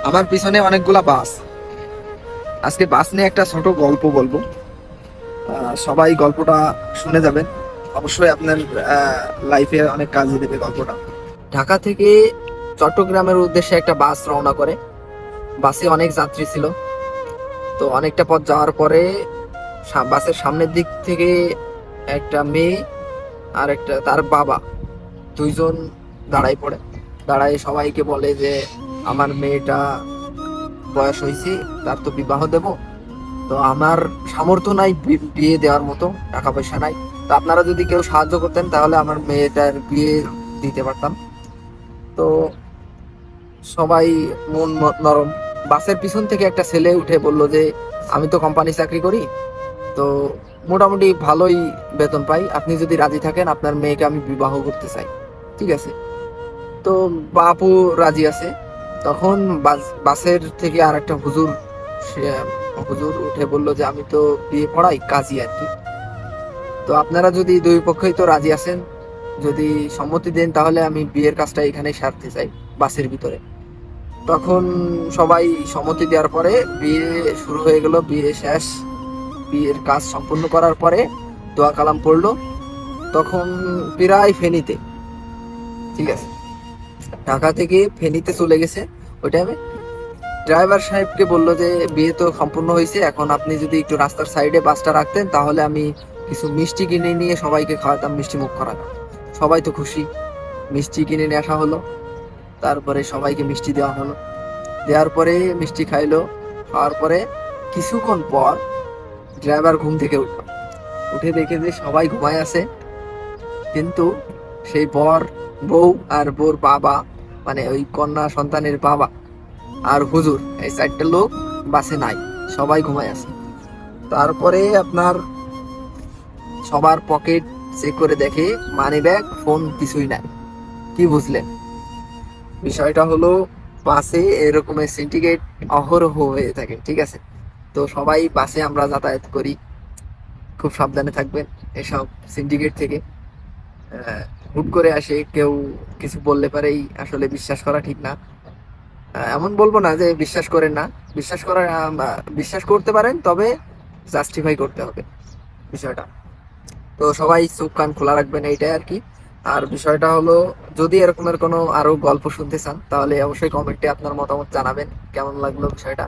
আমার পিছনে অনেকগুলা বাস। আজকে বাস নিয়ে একটা ছোট গল্প বলবো। সবাই গল্পটা শুনে যাবেন। অবশ্যই আপনার লাইফে অনেক কাজে দেবে গল্পটা। ঢাকা থেকে চট্টগ্রামের উদ্দেশ্যে একটা বাস রওনা করে। বাসে অনেক যাত্রী ছিল। তো অনেকটা পথ যাওয়ার পরে বাসের সামনের দিক থেকে একটা মেয়ে আর একটা তার বাবা, দুইজন দাঁড়াই পড়ে। দাঁড়ায় সবাইকে বলে যে আমার মেয়েটা বয়স হয়েছে, তার তো বিবাহ দেব। তো আমার সামর্থ্য নাই বিয়ে দেওয়ার মতো, টাকা পয়সা নাই। তো আপনারা যদি কেউ সাহায্য করতেন তাহলে আমার মেয়েটার বিয়ে দিতে পারতাম। তো সবাই নরম। বাসের পিছন থেকে একটা ছেলে উঠে বলল যে আমি তো কোম্পানি চাকরি করি, তো মোটামুটি ভালোই বেতন পাই, আপনি যদি রাজি থাকেন আপনার মেয়েকে আমি বিবাহ করতে চাই। ঠিক আছে। তো বাপু রাজি আছে। তখন বাসের থেকে আর একটা হুজুর, সে হুজুর উঠে বলল যে আমি তো বিয়ে পড়াই, কাজী আর কি। তো আপনারা যদি দুই পক্ষই তো রাজি আছেন, যদি সম্মতি দেন তাহলে আমি বিয়ের কাজটা এখানে সারতে চাই, বাসের ভিতরে। তখন সবাই সম্মতি দেওয়ার পরে বিয়ে শুরু হয়ে গেল। বিয়ে শেষ। বিয়ের কাজ সম্পূর্ণ করার পরে দোয়া কালাম পড়লো। তখন প্রায় ফেনীতে, ঠিক আছে, ঢাকা থেকে ফেনীতে চলে গেছে ওই টাইমে। ড্রাইভার সাহেবকে বললো যে বিয়ে তো সম্পূর্ণ হয়েছে, এখন আপনি যদি একটু রাস্তার সাইডে বাসটা রাখতেন তাহলে আমি কিছু মিষ্টি কিনে নিয়ে সবাইকে খাওয়াতাম, মিষ্টি মুখ করাতাম। সবাই তো খুশি। মিষ্টি কিনে নিয়ে আসা হলো। তারপরে সবাইকে মিষ্টি দেওয়া হলো। দেওয়ার পরে মিষ্টি খাইলো। খাওয়ার পরে কিছুক্ষণ পর ড্রাইভার ঘুম থেকে উঠলো। উঠে দেখে যে সবাই ঘুমায় আছে, কিন্তু সেই বর, বউ আর বউর বাবা, মানে ওই কন্যা সন্তানের বাবা আর হুজুর, এই চারটে লোক বাসে নাই, সবাই ঘুমায় আছে। তারপরে আপনার সবার পকেট চেক করে দেখে মানি ব্যাগ, ফোন কিছুই নাই। কি বুঝলেন? বিষয়টা হলো বাসে এরকমের সিন্ডিকেট অহরহ হয়ে থাকে, ঠিক আছে। তো সবাই বাসে আমরা যাতায়াত করি, খুব সাবধানে থাকবেন এসব সিন্ডিকেট থেকে। আহ, হুট করে আসে কেউ কিছু বললে পারেই আসলে বিশ্বাস করা ঠিক না। এমন বলবো না যে বিশ্বাস করেন না, বিশ্বাস করা বিশ্বাস করতে পারেন, তবে জাস্টিফাই করতে হবে বিষয়টা। তো সবাই চোখ কান খোলা রাখবেন, এইটাই আর কি। আর বিষয়টা হলো, যদি এরকমের কোনো আরো গল্প শুনতে চান তাহলে অবশ্যই কমেন্টে আপনার মতামত জানাবেন কেমন লাগলো বিষয়টা।